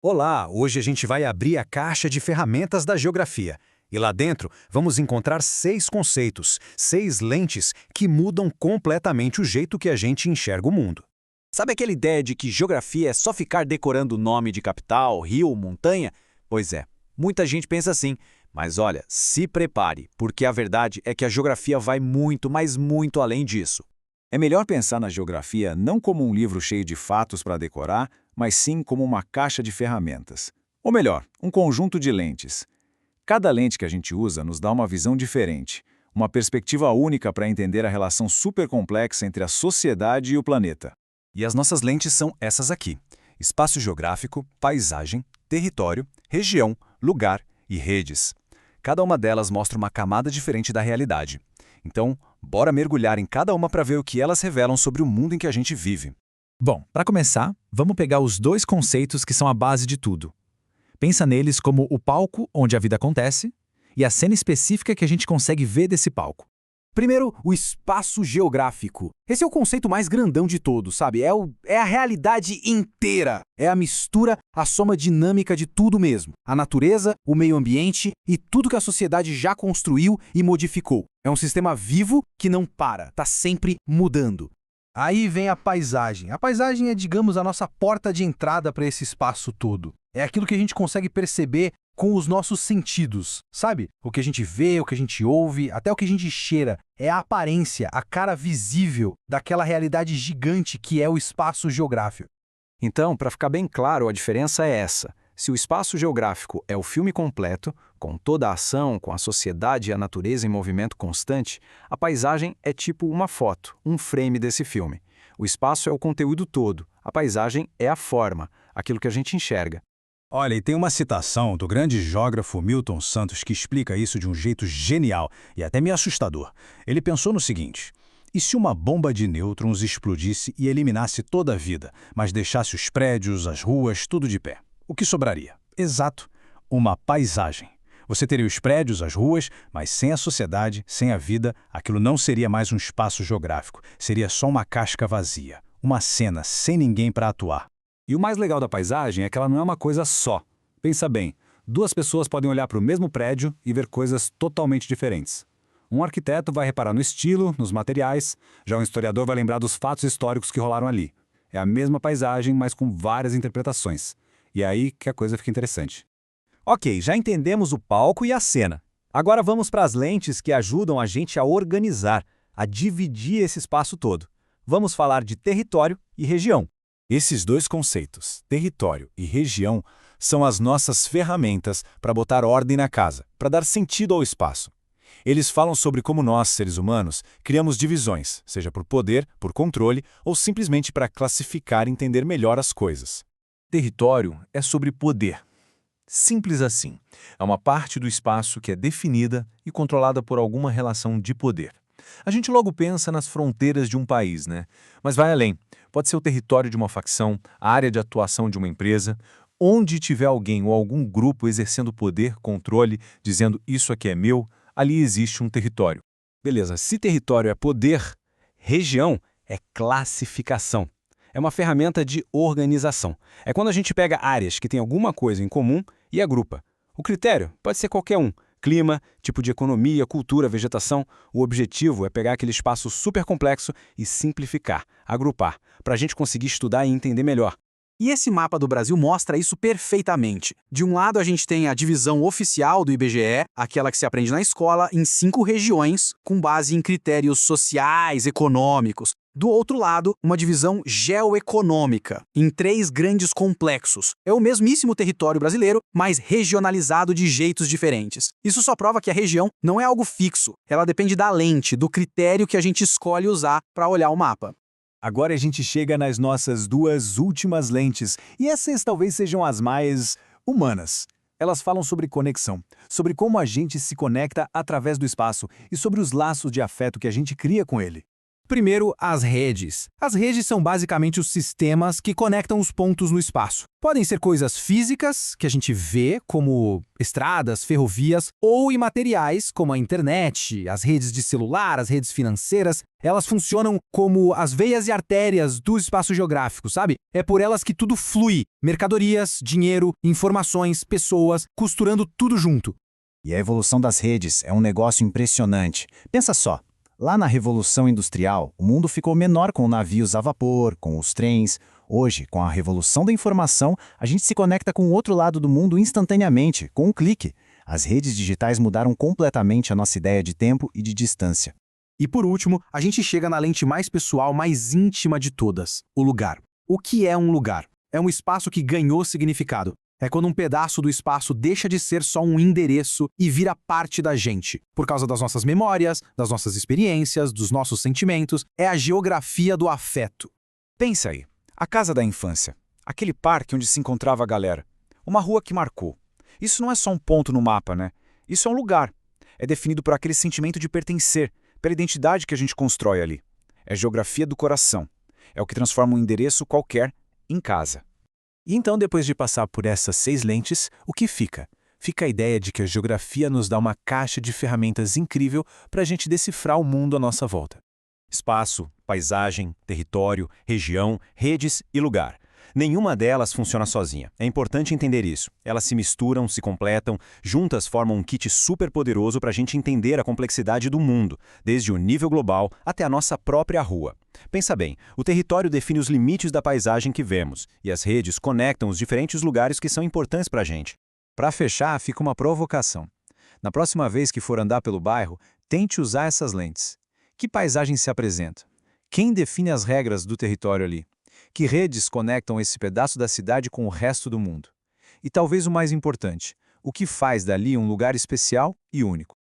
Olá, hoje a gente vai abrir a caixa de ferramentas da geografia. E lá dentro vamos encontrar 6 conceitos, 6 lentes que mudam completamente o jeito que a gente enxerga o mundo. Sabe aquela ideia de que geografia é só ficar decorando o nome de capital, rio, montanha? Pois é, muita gente pensa assim. Mas olha, se prepare, porque a verdade é que a geografia vai muito, mas muito além disso. É melhor pensar na geografia não como um livro cheio de fatos para decorar, mas sim como uma caixa de ferramentas. Ou melhor, um conjunto de lentes. Cada lente que a gente usa nos dá uma visão diferente, uma perspectiva única para entender a relação supercomplexa entre a sociedade e o planeta. E as nossas lentes são essas aqui: espaço geográfico, paisagem, território, região, lugar e redes. Cada uma delas mostra uma camada diferente da realidade. Então, bora mergulhar em cada uma para ver o que elas revelam sobre o mundo em que a gente vive. Bom, para começar, vamos pegar os 2 conceitos que são a base de tudo. Pensa neles como o palco onde a vida acontece e a cena específica que a gente consegue ver desse palco. Primeiro, o espaço geográfico. Esse é o conceito mais grandão de todos, sabe? É a realidade inteira. É a mistura, a soma dinâmica de tudo mesmo. A natureza, o meio ambiente e tudo que a sociedade já construiu e modificou. É um sistema vivo que não para, está sempre mudando. Aí vem a paisagem. A paisagem é, digamos, a nossa porta de entrada para esse espaço todo. É aquilo que a gente consegue perceber com os nossos sentidos, sabe? O que a gente vê, o que a gente ouve, até o que a gente cheira. É a aparência, a cara visível daquela realidade gigante que é o espaço geográfico. Então, para ficar bem claro, a diferença é essa. Se o espaço geográfico é o filme completo, com toda a ação, com a sociedade e a natureza em movimento constante, a paisagem é tipo uma foto, um frame desse filme. O espaço é o conteúdo todo, a paisagem é a forma, aquilo que a gente enxerga. Olha, e tem uma citação do grande geógrafo Milton Santos que explica isso de um jeito genial e até meio assustador. Ele pensou no seguinte: e se uma bomba de nêutrons explodisse e eliminasse toda a vida, mas deixasse os prédios, as ruas, tudo de pé? O que sobraria? Exato, uma paisagem. Você teria os prédios, as ruas, mas sem a sociedade, sem a vida, aquilo não seria mais um espaço geográfico, seria só uma casca vazia, uma cena sem ninguém para atuar. E o mais legal da paisagem é que ela não é uma coisa só. Pensa bem, 2 pessoas podem olhar para o mesmo prédio e ver coisas totalmente diferentes. Um arquiteto vai reparar no estilo, nos materiais, já um historiador vai lembrar dos fatos históricos que rolaram ali. É a mesma paisagem, mas com várias interpretações. E é aí que a coisa fica interessante. Ok, já entendemos o palco e a cena. Agora vamos para as lentes que ajudam a gente a organizar, a dividir esse espaço todo. Vamos falar de território e região. Esses 2 conceitos, território e região, são as nossas ferramentas para botar ordem na casa, para dar sentido ao espaço. Eles falam sobre como nós, seres humanos, criamos divisões, seja por poder, por controle ou simplesmente para classificar e entender melhor as coisas. Território é sobre poder. Simples assim. É uma parte do espaço que é definida e controlada por alguma relação de poder. A gente logo pensa nas fronteiras de um país, né? Mas vai além. Pode ser o território de uma facção, a área de atuação de uma empresa. Onde tiver alguém ou algum grupo exercendo poder, controle, dizendo isso aqui é meu, ali existe um território. Beleza, se território é poder, região é classificação. É uma ferramenta de organização. É quando a gente pega áreas que têm alguma coisa em comum e agrupa. O critério pode ser qualquer um. Clima, tipo de economia, cultura, vegetação. O objetivo é pegar aquele espaço super complexo e simplificar, agrupar, para a gente conseguir estudar e entender melhor. E esse mapa do Brasil mostra isso perfeitamente. De um lado, a gente tem a divisão oficial do IBGE, aquela que se aprende na escola, em 5 regiões, com base em critérios sociais, econômicos. Do outro lado, uma divisão geoeconômica, em 3 grandes complexos. É o mesmíssimo território brasileiro, mas regionalizado de jeitos diferentes. Isso só prova que a região não é algo fixo. Ela depende da lente, do critério que a gente escolhe usar para olhar o mapa. Agora a gente chega nas nossas 2 últimas lentes, e essas talvez sejam as mais humanas. Elas falam sobre conexão, sobre como a gente se conecta através do espaço e sobre os laços de afeto que a gente cria com ele. Primeiro, as redes. As redes são basicamente os sistemas que conectam os pontos no espaço. Podem ser coisas físicas, que a gente vê, como estradas, ferrovias, ou imateriais, como a internet, as redes de celular, as redes financeiras. Elas funcionam como as veias e artérias do espaço geográfico, sabe? É por elas que tudo flui. Mercadorias, dinheiro, informações, pessoas, costurando tudo junto. E a evolução das redes é um negócio impressionante. Pensa só. Lá na Revolução Industrial, o mundo ficou menor com navios a vapor, com os trens. Hoje, com a revolução da informação, a gente se conecta com o outro lado do mundo instantaneamente, com um clique. As redes digitais mudaram completamente a nossa ideia de tempo e de distância. E por último, a gente chega na lente mais pessoal, mais íntima de todas, o lugar. O que é um lugar? É um espaço que ganhou significado. É quando um pedaço do espaço deixa de ser só um endereço e vira parte da gente. Por causa das nossas memórias, das nossas experiências, dos nossos sentimentos, é a geografia do afeto. Pensa aí, a casa da infância, aquele parque onde se encontrava a galera, uma rua que marcou. Isso não é só um ponto no mapa, né? Isso é um lugar. É definido por aquele sentimento de pertencer, pela identidade que a gente constrói ali. É geografia do coração. É o que transforma um endereço qualquer em casa. E então, depois de passar por essas 6 lentes, o que fica? Fica a ideia de que a geografia nos dá uma caixa de ferramentas incrível para a gente decifrar o mundo à nossa volta. Espaço, paisagem, território, região, redes e lugar. Nenhuma delas funciona sozinha. É importante entender isso. Elas se misturam, se completam, juntas formam um kit super poderoso para a gente entender a complexidade do mundo, desde o nível global até a nossa própria rua. Pensa bem, o território define os limites da paisagem que vemos, e as redes conectam os diferentes lugares que são importantes para a gente. Para fechar, fica uma provocação. Na próxima vez que for andar pelo bairro, tente usar essas lentes. Que paisagem se apresenta? Quem define as regras do território ali? Que redes conectam esse pedaço da cidade com o resto do mundo? E talvez o mais importante, o que faz dali um lugar especial e único?